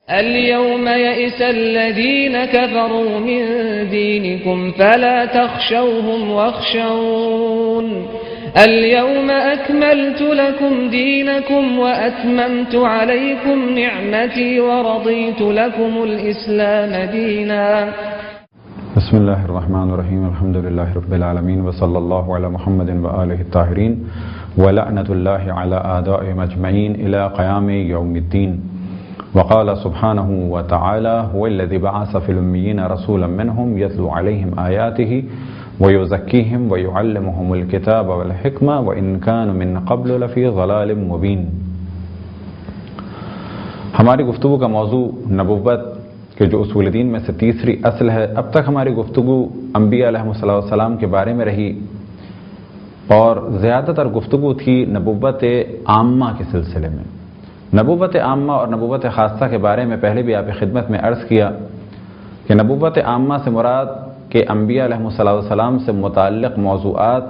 اليوم يئس الذين كفروا من دينكم فلا تخشوهم واخشون اليوم أكملت لكم دينكم وأتممت عليكم نعمتي ورضيت لكم الإسلام دينا. بسم الله الرحمن الرحيم. الحمد لله رب العالمين وصلى الله على محمد وآله الطاهرين ولعنة الله على أعدائهم أجمعين إلى قيام يوم الدين. وقال سبحانه وتعالى هو الذي بعث في الأميين رسولا منهم يتلو عليهم آياته ويزكيهم ويعلمهم الكتاب والحكمة وإن كانوا من قبل لفي ضلال مبين. ہماری گفتگو کا موضوع نبوت کے جو اصول دین میں سے تیسری اصل ہے. اب تک ہماری گفتگو انبیاء علیہ السلام کے بارے میں رہی اور زیادہ تر گفتگو تھی نبوت عامہ کے سلسلے میں. نبوت عامہ اور نبوت خاصہ کے بارے میں پہلے بھی آپ کی خدمت میں عرض کیا کہ نبوت عامہ سے مراد کہ انبیاء علیہ السلام سے متعلق موضوعات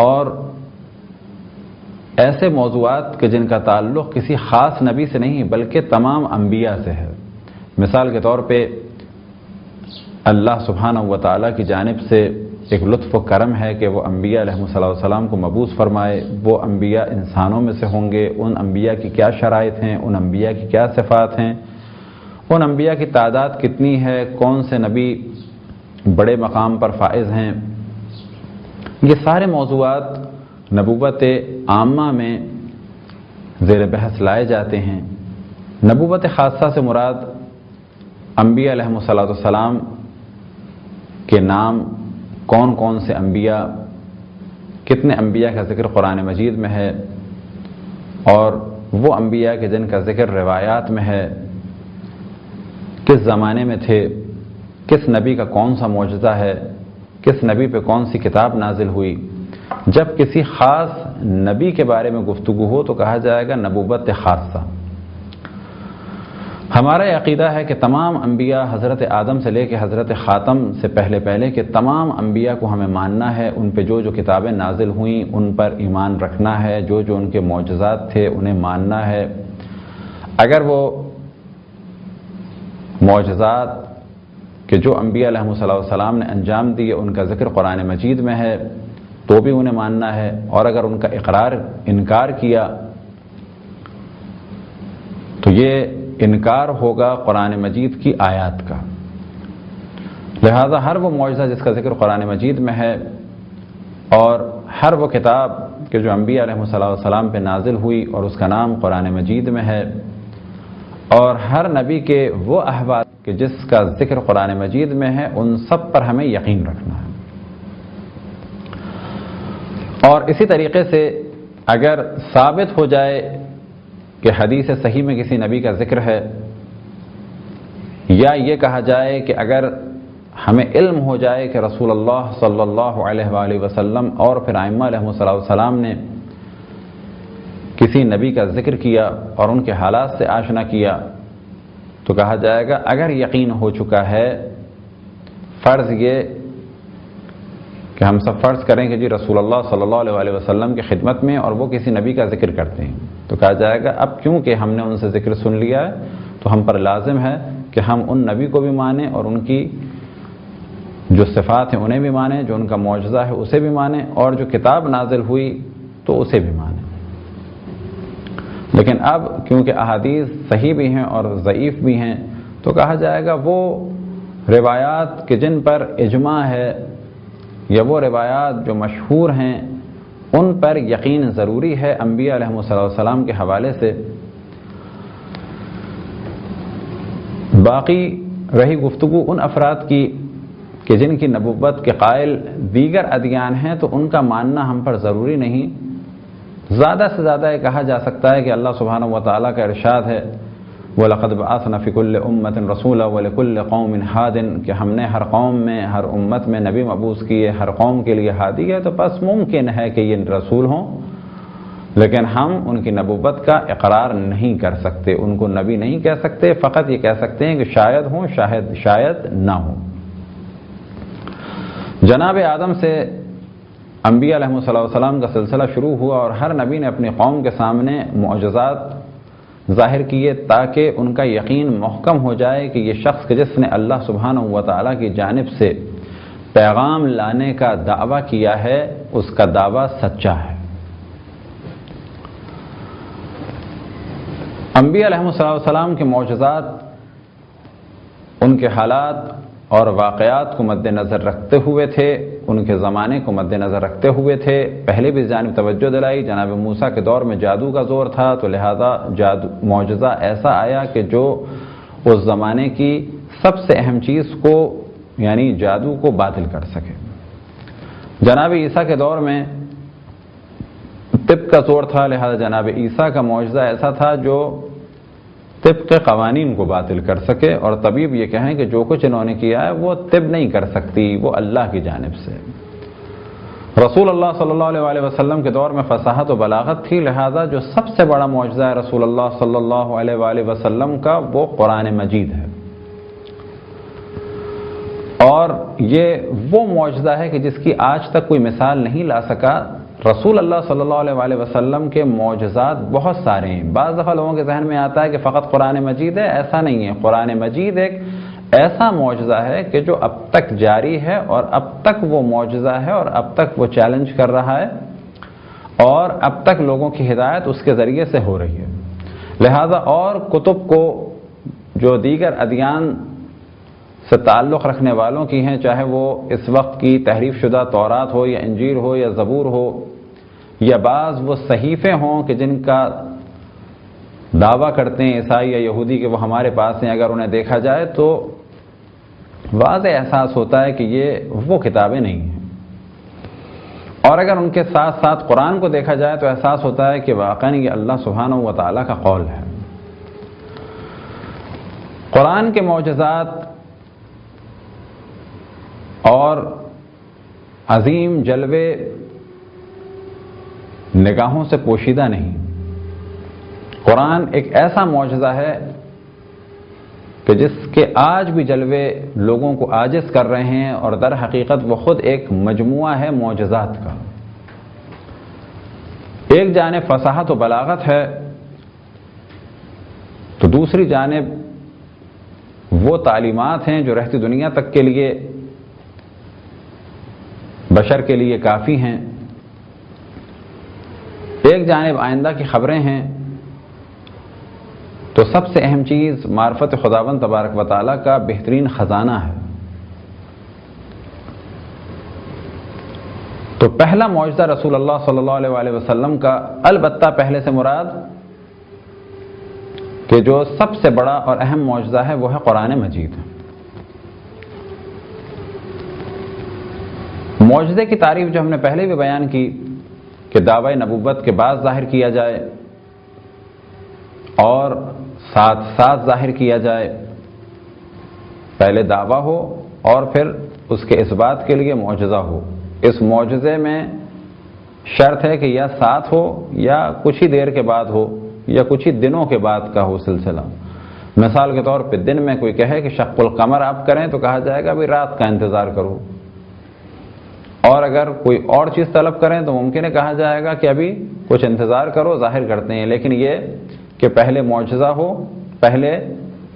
اور ایسے موضوعات کہ جن کا تعلق کسی خاص نبی سے نہیں بلکہ تمام انبیاء سے ہے. مثال کے طور پہ اللہ سبحانہ و تعالیٰ کی جانب سے ایک لطف و کرم ہے کہ وہ انبیاء علیہ السلام کو مبعوث فرمائے. وہ انبیاء انسانوں میں سے ہوں گے، ان انبیاء کی کیا شرائط ہیں، ان انبیاء کی کیا صفات ہیں، ان انبیاء کی تعداد کتنی ہے، کون سے نبی بڑے مقام پر فائز ہیں. یہ سارے موضوعات نبوت عامہ میں زیر بحث لائے جاتے ہیں. نبوت خاصہ سے مراد انبیاء علیہ السلام کے نام، کون کون سے انبیاء، کتنے انبیاء کا ذکر قرآن مجید میں ہے اور وہ انبیاء کے جن کا ذکر روایات میں ہے، کس زمانے میں تھے، کس نبی کا کون سا معجزہ ہے، کس نبی پہ کون سی کتاب نازل ہوئی. جب کسی خاص نبی کے بارے میں گفتگو ہو تو کہا جائے گا نبوت خاصہ. ہمارا یہ عقیدہ ہے کہ تمام انبیاء حضرت آدم سے لے کے حضرت خاتم سے پہلے کے تمام انبیاء کو ہمیں ماننا ہے. ان پہ جو کتابیں نازل ہوئیں ان پر ایمان رکھنا ہے، جو ان کے معجزات تھے انہیں ماننا ہے. اگر وہ معجزات کہ جو انبیاء علیہ السلام نے انجام دیے ان کا ذکر قرآن مجید میں ہے تو بھی انہیں ماننا ہے، اور اگر ان کا انکار کیا تو یہ انکار ہوگا قرآن مجید کی آیات کا. لہذا ہر وہ معجزہ جس کا ذکر قرآن مجید میں ہے اور ہر وہ کتاب کہ جو انبیاء علیہ السلام پہ نازل ہوئی اور اس کا نام قرآن مجید میں ہے، اور ہر نبی کے وہ احوال کہ جس کا ذکر قرآن مجید میں ہے، ان سب پر ہمیں یقین رکھنا ہے. اور اسی طریقے سے اگر ثابت ہو جائے کہ حدیث صحیح میں کسی نبی کا ذکر ہے، یا یہ کہا جائے کہ اگر ہمیں علم ہو جائے کہ رسول اللہ صلی اللہ علیہ وآلہ وسلم اور پھر ائمہ علیہ السلام نے کسی نبی کا ذکر کیا اور ان کے حالات سے آشنا کیا تو کہا جائے گا اگر یقین ہو چکا ہے، فرض یہ کہ ہم سب فرض کریں کہ جی رسول اللہ صلی اللہ علیہ وآلہ وسلم کی خدمت میں اور وہ کسی نبی کا ذکر کرتے ہیں، تو کہا جائے گا اب کیونکہ ہم نے ان سے ذکر سن لیا ہے تو ہم پر لازم ہے کہ ہم ان نبی کو بھی مانیں اور ان کی جو صفات ہیں انہیں بھی مانیں، جو ان کا معجزہ ہے اسے بھی مانیں، اور جو کتاب نازل ہوئی تو اسے بھی مانیں. لیکن اب کیونکہ احادیث صحیح بھی ہیں اور ضعیف بھی ہیں تو کہا جائے گا وہ روایات کہ جن پر اجماع ہے یا وہ روایات جو مشہور ہیں ان پر یقین ضروری ہے انبیاء علیہ السلام کے حوالے سے. باقی رہی گفتگو ان افراد کی کہ جن کی نبوت کے قائل دیگر ادیان ہیں تو ان کا ماننا ہم پر ضروری نہیں. زیادہ سے زیادہ یہ کہا جا سکتا ہے کہ اللہ سبحانہ و تعالیٰ کا ارشاد ہے وَلَقَدْ بَعَثْنَا فِي كُلِّ أُمَّةٍ رَسُولًا وَلِكُلِّ قَوْمٍ هَادٍ کہ ہم نے ہر قوم میں، ہر امت میں نبی مبعوث کیے، ہر قوم کے لیے ہادی ہے. تو بس ممکن ہے کہ یہ رسول ہوں لیکن ہم ان کی نبوت کا اقرار نہیں کر سکتے، ان کو نبی نہیں کہہ سکتے، فقط یہ کہہ سکتے ہیں کہ شاید ہوں، شاید نہ ہوں. جناب آدم سے انبیاء علیہ السلام کا سلسلہ شروع ہوا اور ہر نبی نے اپنی قوم کے سامنے معجزات ظاہر کیے تاکہ ان کا یقین محکم ہو جائے کہ یہ شخص کہ جس نے اللہ سبحانہ و تعالیٰ کی جانب سے پیغام لانے کا دعویٰ کیا ہے اس کا دعویٰ سچا ہے۔ انبیاء علیہ السلام کے معجزات ان کے حالات اور واقعات کو مد نظر رکھتے ہوئے تھے، ان کے زمانے کو مد نظر رکھتے ہوئے تھے۔ پہلے بھی جانب توجہ دلائی، جناب موسیٰ کے دور میں جادو کا زور تھا تو لہذا معجزہ ایسا آیا کہ جو اس زمانے کی سب سے اہم چیز کو یعنی جادو کو باطل کر سکے۔ جناب عیسیٰ کے دور میں طب کا زور تھا، لہذا جناب عیسیٰ کا معجزہ ایسا تھا جو طب کے قوانین کو باطل کر سکے، اور طبیب یہ کہیں کہ جو کچھ انہوں نے کیا ہے وہ طب نہیں کر سکتی، وہ اللہ کی جانب سے۔ رسول اللہ صلی اللہ علیہ وسلم کے دور میں فصاحت و بلاغت تھی، لہذا جو سب سے بڑا معجزہ ہے رسول اللہ صلی اللہ علیہ وسلم کا وہ قرآن مجید ہے، اور یہ وہ معجزہ ہے کہ جس کی آج تک کوئی مثال نہیں لا سکا۔ رسول اللہ صلی اللہ علیہ وسلم کے معجزات بہت سارے ہیں۔ بعض دفعہ لوگوں کے ذہن میں آتا ہے کہ فقط قرآن مجید ہے، ایسا نہیں ہے۔ قرآن مجید ایک ایسا معجزہ ہے کہ جو اب تک جاری ہے، اور اب تک وہ معجزہ ہے، اور اب تک وہ چیلنج کر رہا ہے، اور اب تک لوگوں کی ہدایت اس کے ذریعے سے ہو رہی ہے۔ لہذا اور کتب کو جو دیگر ادیان سے تعلق رکھنے والوں کی ہیں، چاہے وہ اس وقت کی تحریف شدہ تورات ہو یا انجیل ہو یا زبور ہو، یا بعض وہ صحیفے ہوں کہ جن کا دعویٰ کرتے ہیں عیسائی یا یہودی کہ وہ ہمارے پاس ہیں، اگر انہیں دیکھا جائے تو واضح احساس ہوتا ہے کہ یہ وہ کتابیں نہیں ہیں، اور اگر ان کے ساتھ ساتھ قرآن کو دیکھا جائے تو احساس ہوتا ہے کہ واقعاً یہ اللہ سبحانہ و تعالیٰ کا قول ہے۔ قرآن کے معجزات اور عظیم جلوے نگاہوں سے پوشیدہ نہیں۔ قرآن ایک ایسا معجزہ ہے کہ جس کے آج بھی جلوے لوگوں کو عاجز کر رہے ہیں، اور در حقیقت وہ خود ایک مجموعہ ہے معجزات کا۔ ایک جانب فصاحت و بلاغت ہے تو دوسری جانب وہ تعلیمات ہیں جو رہتی دنیا تک کے لیے بشر کے لیے کافی ہیں۔ ایک جانب آئندہ کی خبریں ہیں، تو سب سے اہم چیز معرفت خداوند تبارک و تعالیٰ کا بہترین خزانہ ہے۔ تو پہلا معجزہ رسول اللہ صلی اللہ علیہ وسلم کا، البتہ پہلے سے مراد کہ جو سب سے بڑا اور اہم معجزہ ہے وہ ہے قرآن مجید۔ معجزے کی تعریف جو ہم نے پہلے بھی بیان کی کہ دعوی نبوت کے بعد ظاہر کیا جائے اور ساتھ ساتھ ظاہر کیا جائے، پہلے دعویٰ ہو اور پھر اس کے اثبات کے لیے معجزہ ہو۔ اس معجزے میں شرط ہے کہ یا ساتھ ہو یا کچھ ہی دیر کے بعد ہو یا کچھ ہی دنوں کے بعد کا ہو سلسلہ۔ مثال کے طور پہ دن میں کوئی کہے کہ شق القمر آپ کریں تو کہا جائے گا بھی رات کا انتظار کرو، اور اگر کوئی اور چیز طلب کریں تو ممکن ہے کہا جائے گا کہ ابھی کچھ انتظار کرو، ظاہر کرتے ہیں۔ لیکن یہ کہ پہلے معجزہ ہو، پہلے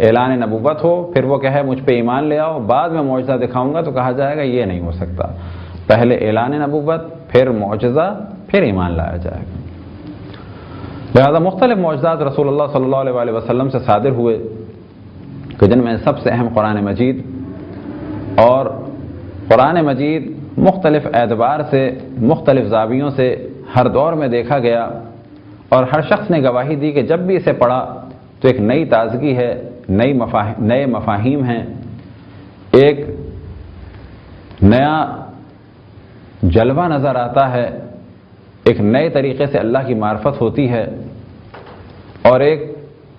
اعلان نبوت ہو، پھر وہ کہے مجھ پہ ایمان لے آؤ، بعد میں معجزہ دکھاؤں گا، تو کہا جائے گا یہ نہیں ہو سکتا۔ پہلے اعلان نبوت، پھر معجزہ، پھر ایمان لایا جائے گا۔ لہذا مختلف معجزات رسول اللہ صلی اللہ علیہ وسلم سے صادر ہوئے کہ جن میں سب سے اہم قرآن مجید، اور قرآن مجید مختلف اعتبار سے، مختلف زاویوں سے ہر دور میں دیکھا گیا، اور ہر شخص نے گواہی دی کہ جب بھی اسے پڑھا تو ایک نئی تازگی ہے، نئے مفاہیم ہیں، ایک نیا جلوہ نظر آتا ہے، ایک نئے طریقے سے اللہ کی معرفت ہوتی ہے، اور ایک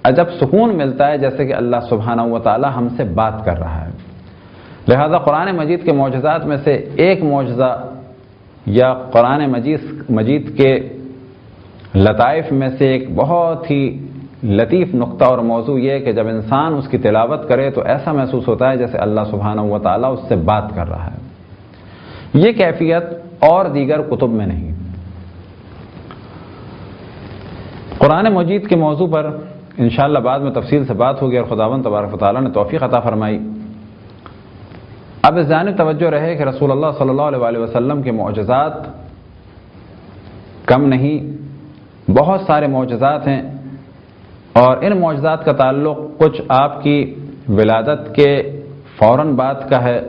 عجب سکون ملتا ہے جیسے کہ اللہ سبحانہ و تعالی ہم سے بات کر رہا ہے۔ لہذا قرآن مجید کے معجزات میں سے ایک معجزہ یا قرآن مجید کے لطائف میں سے ایک بہت ہی لطیف نقطہ اور موضوع یہ کہ جب انسان اس کی تلاوت کرے تو ایسا محسوس ہوتا ہے جیسے اللہ سبحانہ و تعالیٰ اس سے بات کر رہا ہے۔ یہ کیفیت اور دیگر کتب میں نہیں۔ قرآن مجید کے موضوع پر انشاءاللہ بعد میں تفصیل سے بات ہوگی اور خداوند تبارک و تعالیٰ نے توفیق عطا فرمائی۔ اب اس جانب توجہ رہے کہ رسول اللہ صلی اللہ علیہ وآلہ وسلم کے معجزات کم نہیں، بہت سارے معجزات ہیں، اور ان معجزات کا تعلق کچھ آپ کی ولادت کے فوراً بعد کا ہے،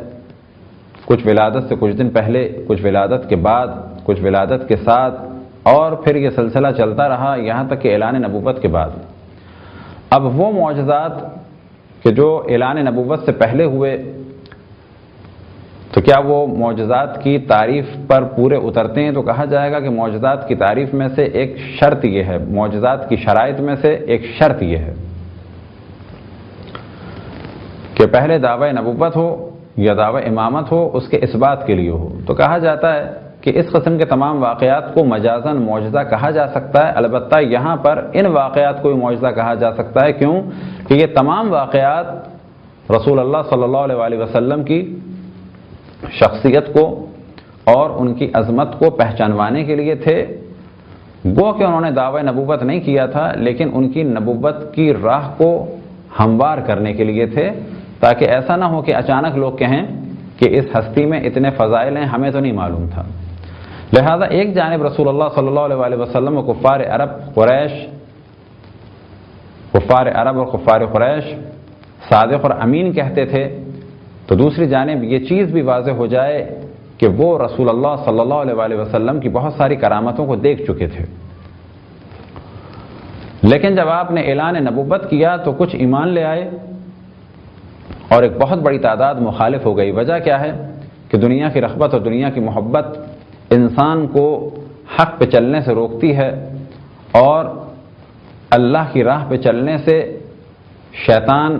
کچھ ولادت سے کچھ دن پہلے، کچھ ولادت کے بعد، کچھ ولادت کے ساتھ، اور پھر یہ سلسلہ چلتا رہا یہاں تک کہ اعلان نبوت کے بعد۔ اب وہ معجزات کہ جو اعلان نبوت سے پہلے ہوئے، تو کیا وہ معجزات کی تعریف پر پورے اترتے ہیں؟ تو کہا جائے گا کہ معجزات کی تعریف میں سے ایک شرط یہ ہے، معجزات کی شرائط میں سے ایک شرط یہ ہے کہ پہلے دعوی نبوت ہو یا دعوی امامت ہو، اس کے اثبات کے لیے ہو۔ تو کہا جاتا ہے کہ اس قسم کے تمام واقعات کو مجازاً معجزہ کہا جا سکتا ہے، البتہ یہاں پر ان واقعات کو بھی معجزہ کہا جا سکتا ہے۔ کیوں؟ کہ یہ تمام واقعات رسول اللہ صلی اللہ علیہ وآلہ وسلم کی شخصیت کو اور ان کی عظمت کو پہچانوانے کے لیے تھے۔ گو کہ انہوں نے دعوی نبوت نہیں کیا تھا، لیکن ان کی نبوت کی راہ کو ہموار کرنے کے لیے تھے، تاکہ ایسا نہ ہو کہ اچانک لوگ کہیں کہ اس ہستی میں اتنے فضائل ہیں، ہمیں تو نہیں معلوم تھا۔ لہذا ایک جانب رسول اللہ صلی اللہ علیہ وآلہ وسلم و کفار عرب اور کفار قریش صادق اور امین کہتے تھے، تو دوسری جانب یہ چیز بھی واضح ہو جائے کہ وہ رسول اللہ صلی اللہ علیہ وآلہ وسلم کی بہت ساری کرامتوں کو دیکھ چکے تھے، لیکن جب آپ نے اعلان نبوت کیا تو کچھ ایمان لے آئے اور ایک بہت بڑی تعداد مخالف ہو گئی۔ وجہ کیا ہے؟ کہ دنیا کی رغبت اور دنیا کی محبت انسان کو حق پہ چلنے سے روکتی ہے، اور اللہ کی راہ پہ چلنے سے شیطان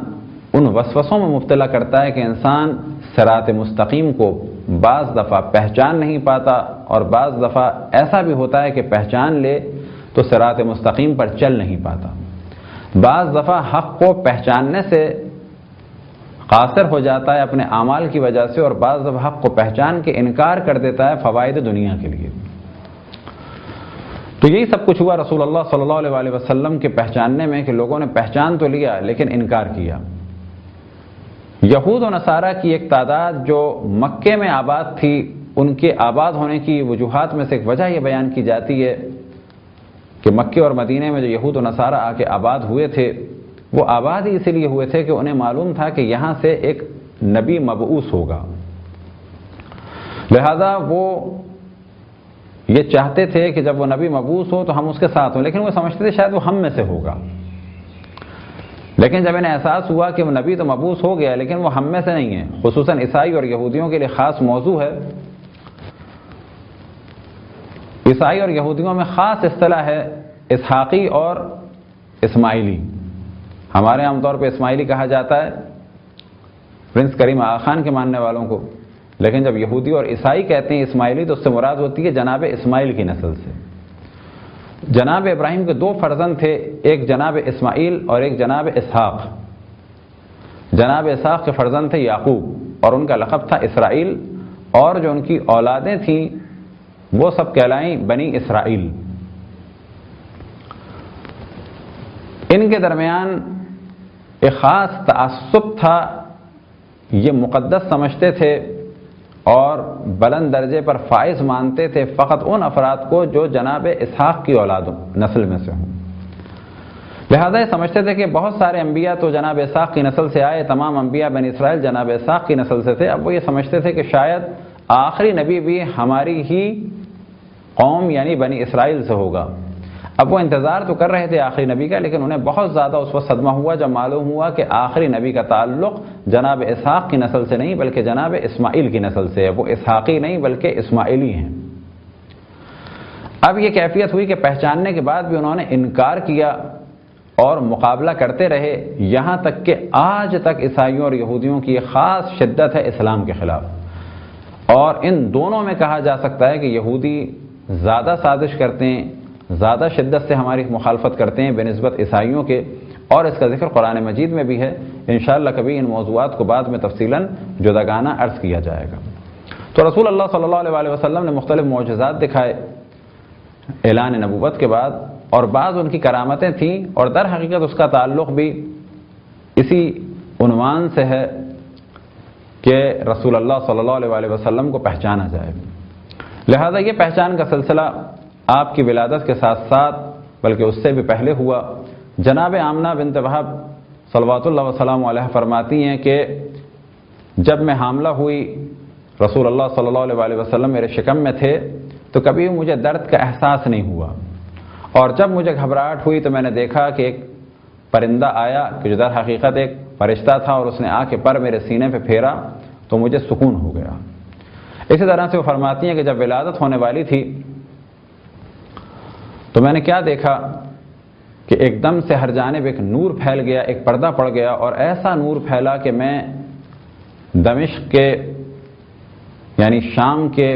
ان وسوسوں میں مبتلا کرتا ہے کہ انسان صراط مستقیم کو بعض دفعہ پہچان نہیں پاتا، اور بعض دفعہ ایسا بھی ہوتا ہے کہ پہچان لے تو صراط مستقیم پر چل نہیں پاتا۔ بعض دفعہ حق کو پہچاننے سے قاصر ہو جاتا ہے اپنے اعمال کی وجہ سے، اور بعض دفعہ حق کو پہچان کے انکار کر دیتا ہے فوائد دنیا کے لیے۔ تو یہی سب کچھ ہوا رسول اللہ صلی اللہ علیہ وآلہ وسلم کے پہچاننے میں، کہ لوگوں نے پہچان تو لیا لیکن انکار کیا۔ یہود و نصارہ کی ایک تعداد جو مکے میں آباد تھی، ان کے آباد ہونے کی وجوہات میں سے ایک وجہ یہ بیان کی جاتی ہے کہ مکے اور مدینے میں جو یہود و نصارہ آ کے آباد ہوئے تھے، وہ آباد ہی اسی لیے ہوئے تھے کہ انہیں معلوم تھا کہ یہاں سے ایک نبی مبعوث ہوگا، لہذا وہ یہ چاہتے تھے کہ جب وہ نبی مبعوث ہو تو ہم اس کے ساتھ ہوں، لیکن وہ سمجھتے تھے شاید وہ ہم میں سے ہوگا۔ لیکن جب انہیں احساس ہوا کہ وہ نبی تو مبعوث ہو گیا لیکن وہ ہم میں سے نہیں ہے، خصوصاً عیسائی اور یہودیوں کے لیے خاص موضوع ہے۔ عیسائی اور یہودیوں میں خاص اصطلاح ہے اسحاقی اور اسماعیلی۔ ہمارے عام طور پہ اسماعیلی کہا جاتا ہے پرنس کریم آغا خان کے ماننے والوں کو، لیکن جب یہودی اور عیسائی کہتے ہیں اسماعیلی تو اس سے مراد ہوتی ہے جناب اسماعیل کی نسل سے۔ جناب ابراہیم کے دو فرزند تھے، ایک جناب اسماعیل اور ایک جناب اسحاق۔ جناب اسحاق کے فرزند تھے یعقوب، اور ان کا لقب تھا اسرائیل، اور جو ان کی اولادیں تھیں وہ سب کہلائیں بنی اسرائیل۔ ان کے درمیان ایک خاص تعصب تھا، یہ مقدس سمجھتے تھے اور بلند درجے پر فائز مانتے تھے فقط ان افراد کو جو جناب اسحاق کی اولاد نسل میں سے ہوں۔ لہذا یہ سمجھتے تھے کہ بہت سارے انبیاء تو جناب اسحاق کی نسل سے آئے، تمام انبیاء بنی اسرائیل جناب اسحاق کی نسل سے تھے۔ اب وہ یہ سمجھتے تھے کہ شاید آخری نبی بھی ہماری ہی قوم یعنی بنی اسرائیل سے ہوگا۔ اب وہ انتظار تو کر رہے تھے آخری نبی کا، لیکن انہیں بہت زیادہ اس وقت صدمہ ہوا جب معلوم ہوا کہ آخری نبی کا تعلق جناب اسحاق کی نسل سے نہیں بلکہ جناب اسماعیل کی نسل سے ہے۔ وہ اسحاقی نہیں بلکہ اسماعیلی ہیں۔ اب یہ کیفیت ہوئی کہ پہچاننے کے بعد بھی انہوں نے انکار کیا اور مقابلہ کرتے رہے، یہاں تک کہ آج تک عیسائیوں اور یہودیوں کی ایک خاص شدت ہے اسلام کے خلاف۔ اور ان دونوں میں کہا جا سکتا ہے کہ یہودی زیادہ سازش کرتے ہیں، زیادہ شدت سے ہماری مخالفت کرتے ہیں بنسبت عیسائیوں کے، اور اس کا ذکر قرآن مجید میں بھی ہے۔ انشاءاللہ کبھی ان موضوعات کو بعد میں تفصیلاً جداگانہ عرض کیا جائے گا۔ تو رسول اللہ صلی اللہ علیہ وسلم نے مختلف معجزات دکھائے اعلان نبوت کے بعد، اور بعض ان کی کرامتیں تھیں، اور در حقیقت اس کا تعلق بھی اسی عنوان سے ہے کہ رسول اللہ صلی اللہ علیہ وسلم کو پہچانا جائے۔ لہذا یہ پہچان کا سلسلہ آپ کی ولادت کے ساتھ ساتھ بلکہ اس سے بھی پہلے ہوا۔ جناب آمنہ بنت وہب صلوات اللہ وسلام علیہ فرماتی ہیں کہ جب میں حاملہ ہوئی، رسول اللہ صلی اللہ علیہ وسلم میرے شکم میں تھے، تو کبھی مجھے درد کا احساس نہیں ہوا، اور جب مجھے گھبراہٹ ہوئی تو میں نے دیکھا کہ ایک پرندہ آیا کہ جو در حقیقت ایک فرشتہ تھا، اور اس نے آ کے پر میرے سینے پہ پھیرا تو مجھے سکون ہو گیا۔ اسی طرح سے وہ فرماتی ہیں کہ جب ولادت ہونے والی تھی تو میں نے کیا دیکھا کہ ایک دم سے ہر جانب ایک نور پھیل گیا، ایک پردہ پڑ گیا، اور ایسا نور پھیلا کہ میں دمشق کے یعنی شام کے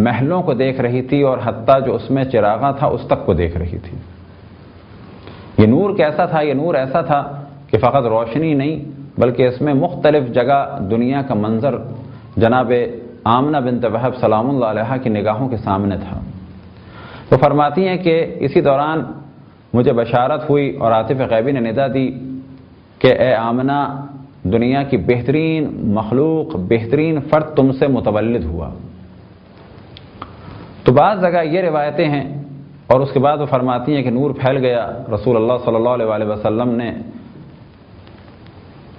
محلوں کو دیکھ رہی تھی، اور حتیٰ جو اس میں چراغاں تھا اس تک کو دیکھ رہی تھی۔ یہ نور کیسا تھا؟ یہ نور ایسا تھا کہ فقط روشنی نہیں بلکہ اس میں مختلف جگہ دنیا کا منظر جناب آمنہ بنت وہب سلام اللہ علیہ کی نگاہوں کے سامنے تھا۔ وہ فرماتی ہیں کہ اسی دوران مجھے بشارت ہوئی اور عاطف غیبی نے ندا دی کہ اے آمنہ، دنیا کی بہترین مخلوق، بہترین فرد تم سے متولد ہوا۔ تو بعض جگہ یہ روایتیں ہیں، اور اس کے بعد وہ فرماتی ہیں کہ نور پھیل گیا، رسول اللہ صلی اللہ علیہ وسلم نے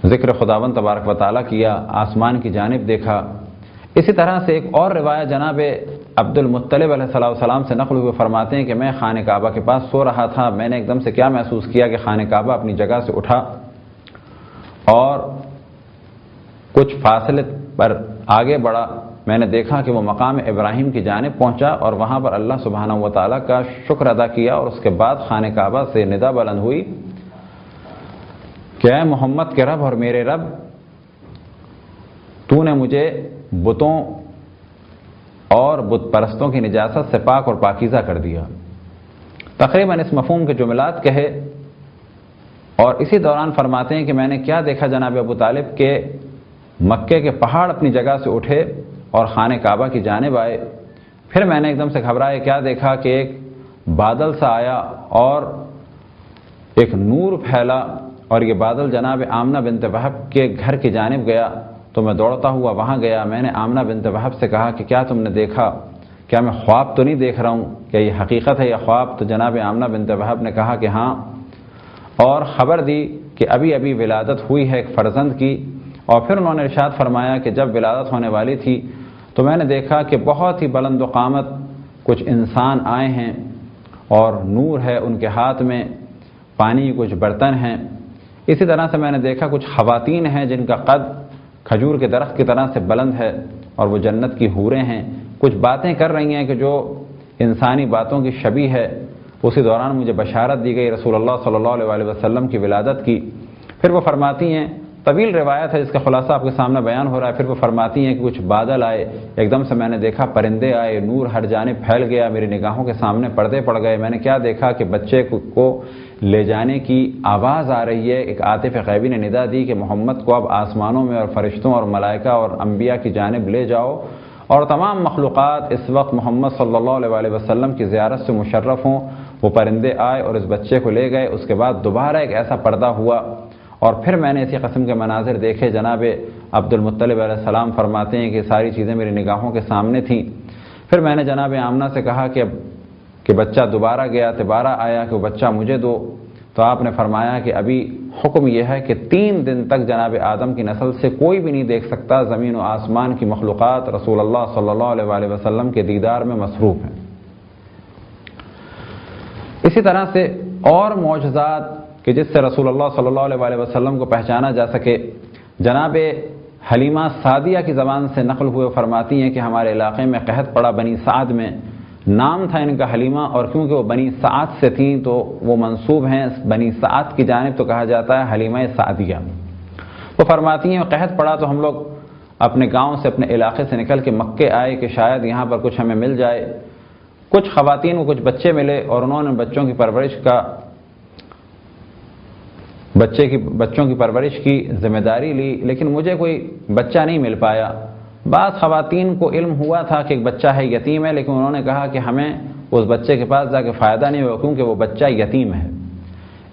ذکر خداوند تبارک و تعالیٰ کیا، آسمان کی جانب دیکھا۔ اسی طرح سے ایک اور روایت جناب عبد المطلب علیہ السلام سے نقل ہوئے، فرماتے ہیں کہ میں خانہ کعبہ کے پاس سو رہا تھا، میں نے ایک دم سے کیا محسوس کیا کہ خانہ کعبہ اپنی جگہ سے اٹھا اور کچھ فاصلے پر آگے بڑھا۔ میں نے دیکھا کہ وہ مقام ابراہیم کی جانب پہنچا، اور وہاں پر اللہ سبحانہ و تعالیٰ کا شکر ادا کیا، اور اس کے بعد خانہ کعبہ سے ندا بلند ہوئی کہ اے محمد کے رب اور میرے رب، تو نے مجھے بتوں اور بت پرستوں کی نجاست سے پاک اور پاکیزہ کر دیا۔ تقریباً اس مفہوم کے جملات کہے، اور اسی دوران فرماتے ہیں کہ میں نے کیا دیکھا جناب ابو طالب کہ مکے کے پہاڑ اپنی جگہ سے اٹھے اور خانہ کعبہ کی جانب آئے۔ پھر میں نے ایک دم سے گھبرائے، کیا دیکھا کہ ایک بادل سا آیا اور ایک نور پھیلا، اور یہ بادل جناب آمنہ بنت وہب کے گھر کی جانب گیا۔ تو میں دوڑتا ہوا وہاں گیا، میں نے آمنہ بنت وہب سے کہا کہ کیا تم نے دیکھا؟ کیا میں خواب تو نہیں دیکھ رہا ہوں؟ کیا یہ حقیقت ہے یا خواب؟ تو جناب آمنہ بنت وہب نے کہا کہ ہاں، اور خبر دی کہ ابھی ابھی ولادت ہوئی ہے ایک فرزند کی۔ اور پھر انہوں نے ارشاد فرمایا کہ جب ولادت ہونے والی تھی تو میں نے دیکھا کہ بہت ہی بلند و قامت کچھ انسان آئے ہیں، اور نور ہے ان کے ہاتھ میں، پانی کے کچھ برتن ہیں۔ اسی طرح سے میں نے دیکھا کچھ خواتین ہیں جن کا قد کھجور کے درخت کی طرح سے بلند ہے، اور وہ جنت کی حوریں ہیں، کچھ باتیں کر رہی ہیں کہ جو انسانی باتوں کی شبیہ ہے۔ اسی دوران مجھے بشارت دی گئی رسول اللہ صلی اللہ علیہ وسلم کی ولادت کی۔ پھر وہ فرماتی ہیں، طویل روایت ہے جس کا خلاصہ آپ کے سامنے بیان ہو رہا ہے، پھر وہ فرماتی ہیں کہ کچھ بادل آئے، ایک دم سے میں نے دیکھا پرندے آئے، نور ہر جانب پھیل گیا، میری نگاہوں کے سامنے پردے پڑ گئے۔ میں نے کیا دیکھا کہ بچے کو لے جانے کی آواز آ رہی ہے۔ ایک عاطف غیبی نے ندا دی کہ محمد کو اب آسمانوں میں اور فرشتوں اور ملائکہ اور انبیاء کی جانب لے جاؤ، اور تمام مخلوقات اس وقت محمد صلی اللہ علیہ وسلم کی زیارت سے مشرف ہوں۔ وہ پرندے آئے اور اس بچے کو لے گئے۔ اس کے بعد دوبارہ ایک ایسا پردہ ہوا، اور پھر میں نے اسی قسم کے مناظر دیکھے۔ جناب عبد المطلب علیہ السلام فرماتے ہیں کہ ساری چیزیں میری نگاہوں کے سامنے تھیں۔ پھر میں نے جناب آمنہ سے کہا کہ بچہ دوبارہ گیا، دوبارہ آیا کہ وہ بچہ مجھے دو۔ تو آپ نے فرمایا کہ ابھی حکم یہ ہے کہ 3 دن تک جناب آدم کی نسل سے کوئی بھی نہیں دیکھ سکتا، زمین و آسمان کی مخلوقات رسول اللہ صلی اللہ علیہ وسلم کے دیدار میں مصروف ہیں۔ اسی طرح سے اور معجزات کہ جس سے رسول اللہ صلی اللہ علیہ وسلم کو پہچانا جا سکے، جناب حلیمہ سعدیہ کی زبان سے نقل ہوئے فرماتی ہیں کہ ہمارے علاقے میں قحط پڑا، بنی سعد میں، نام تھا ان کا حلیمہ، اور کیونکہ وہ بنی سعد سے تھیں تو وہ منسوب ہیں بنی سعد کی جانب، تو کہا جاتا ہے حلیمہ سعدیہ۔ وہ فرماتی ہیں قحط پڑا تو ہم لوگ اپنے گاؤں سے، اپنے علاقے سے نکل کے مکے آئے کہ شاید یہاں پر کچھ ہمیں مل جائے۔ کچھ خواتین کو کچھ بچے ملے، اور انہوں نے بچوں کی پرورش کی ذمہ داری لی، لیکن مجھے کوئی بچہ نہیں مل پایا۔ بعض خواتین کو علم ہوا تھا کہ ایک بچہ ہے، یتیم ہے، لیکن انہوں نے کہا کہ ہمیں اس بچے کے پاس جا کے فائدہ نہیں ہوگا، کیونکہ وہ بچہ یتیم ہے۔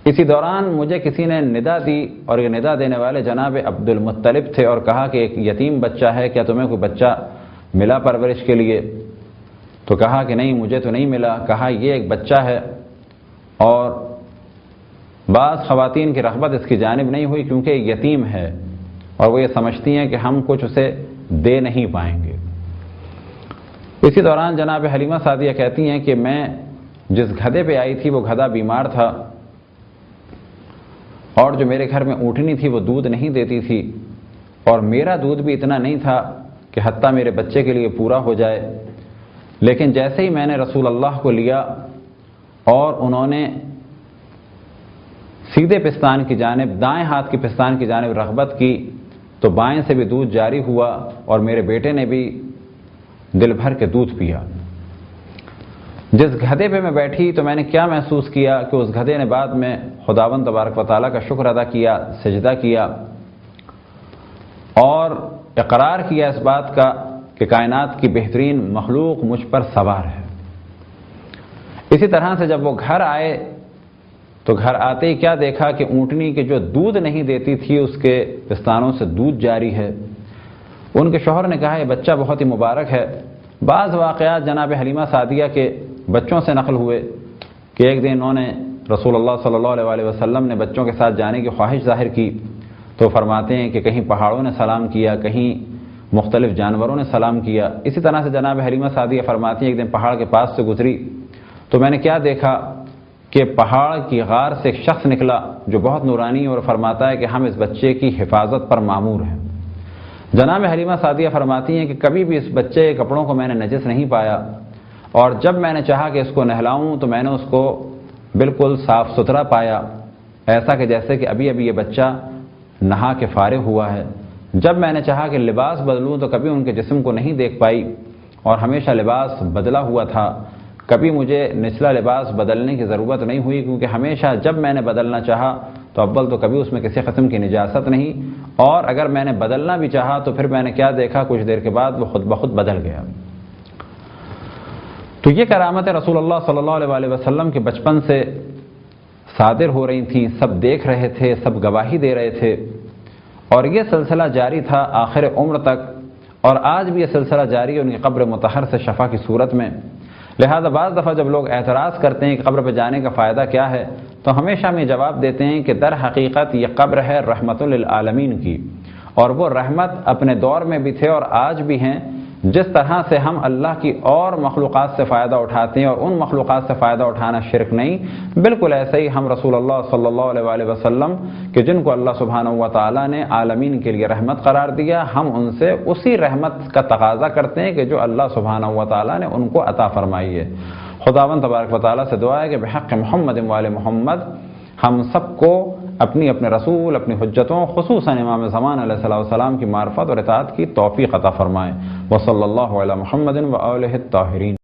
اسی دوران مجھے کسی نے ندا دی، اور یہ ندا دینے والے جناب عبد المطلب تھے، اور کہا کہ ایک یتیم بچہ ہے، کیا تمہیں کوئی بچہ ملا پرورش کے لیے؟ تو کہا کہ نہیں، مجھے تو نہیں ملا۔ کہا یہ ایک بچہ ہے، اور بعض خواتین کی رغبت اس کی جانب نہیں ہوئی کیونکہ ایک یتیم ہے، اور وہ یہ سمجھتی ہیں کہ ہم کچھ اسے دے نہیں پائیں گے۔ اسی دوران جناب حلیمہ سعدیہ کہتی ہیں کہ میں جس گدھے پہ آئی تھی وہ گدھا بیمار تھا، اور جو میرے گھر میں اونٹنی تھی وہ دودھ نہیں دیتی تھی، اور میرا دودھ بھی اتنا نہیں تھا کہ حتیٰ میرے بچے کے لیے پورا ہو جائے۔ لیکن جیسے ہی میں نے رسول اللہ کو لیا اور انہوں نے سیدھے پستان کی جانب، دائیں ہاتھ کی پستان کی جانب رغبت کی، تو بائیں سے بھی دودھ جاری ہوا، اور میرے بیٹے نے بھی دل بھر کے دودھ پیا۔ جس گدھے پہ میں بیٹھی تو میں نے کیا محسوس کیا کہ اس گدھے نے بعد میں خداوند تبارک و تعالیٰ کا شکر ادا کیا، سجدہ کیا، اور اقرار کیا اس بات کا کہ کائنات کی بہترین مخلوق مجھ پر سوار ہے۔ اسی طرح سے جب وہ گھر آئے تو گھر آتے ہی کیا دیکھا کہ اونٹنی کے جو دودھ نہیں دیتی تھی اس کے پستانوں سے دودھ جاری ہے۔ ان کے شوہر نے کہا یہ بچہ بہت ہی مبارک ہے۔ بعض واقعات جناب حلیمہ سعدیہ کے بچوں سے نقل ہوئے کہ ایک دن انہوں نے رسول اللہ صلی اللہ علیہ وسلم نے بچوں کے ساتھ جانے کی خواہش ظاہر کی، تو فرماتے ہیں کہ کہیں پہاڑوں نے سلام کیا، کہیں مختلف جانوروں نے سلام کیا۔ اسی طرح سے جناب حلیمہ سعدیہ فرماتی ہیں ایک دن پہاڑ کے پاس سے گزری تو میں نے کیا دیکھا کہ پہاڑ کی غار سے ایک شخص نکلا جو بہت نورانی، اور فرماتا ہے کہ ہم اس بچے کی حفاظت پر مامور ہیں۔ جناب حلیمہ سعدیہ فرماتی ہیں کہ کبھی بھی اس بچے کے کپڑوں کو میں نے نجس نہیں پایا، اور جب میں نے چاہا کہ اس کو نہلاؤں تو میں نے اس کو بالکل صاف ستھرا پایا، ایسا کہ جیسے کہ ابھی ابھی یہ بچہ نہا کے فارغ ہوا ہے۔ جب میں نے چاہا کہ لباس بدلوں تو کبھی ان کے جسم کو نہیں دیکھ پائی، اور ہمیشہ لباس بدلا ہوا تھا، کبھی مجھے نچلا لباس بدلنے کی ضرورت نہیں ہوئی، کیونکہ ہمیشہ جب میں نے بدلنا چاہا تو اول تو کبھی اس میں کسی قسم کی نجاست نہیں، اور اگر میں نے بدلنا بھی چاہا تو پھر میں نے کیا دیکھا کچھ دیر کے بعد وہ خود بخود بدل گیا۔ تو یہ کرامتیں رسول اللہ صلی اللہ علیہ وسلم کے بچپن سے صادر ہو رہی تھیں، سب دیکھ رہے تھے، سب گواہی دے رہے تھے، اور یہ سلسلہ جاری تھا آخر عمر تک، اور آج بھی یہ سلسلہ جاری ہے ان کی قبر مطہر سے شفا کی صورت میں۔ لہذا بعض دفعہ جب لوگ اعتراض کرتے ہیں کہ قبر پہ جانے کا فائدہ کیا ہے، تو ہمیشہ ہم یہ جواب دیتے ہیں کہ در حقیقت یہ قبر ہے رحمت للعالمین کی، اور وہ رحمت اپنے دور میں بھی تھے اور آج بھی ہیں۔ جس طرح سے ہم اللہ کی اور مخلوقات سے فائدہ اٹھاتے ہیں اور ان مخلوقات سے فائدہ اٹھانا شرک نہیں، بالکل ایسے ہی ہم رسول اللہ صلی اللہ علیہ وسلم کہ جن کو اللہ سبحانہ و تعالیٰ نے عالمین کے لیے رحمت قرار دیا، ہم ان سے اسی رحمت کا تقاضا کرتے ہیں کہ جو اللہ سبحانہ و تعالیٰ نے ان کو عطا فرمائی ہے۔ خداوند تبارک و تعالیٰ سے دعا ہے کہ بحق محمد و آل محمد ہم سب کو اپنی اپنے رسول، اپنی حجتوں، خصوصاً امام زمان علیہ السلام کی معرفت اور اطاعت کی توفیق عطا فرمائے۔ وصلی اللہ علی محمد و آلہ الطاہرین۔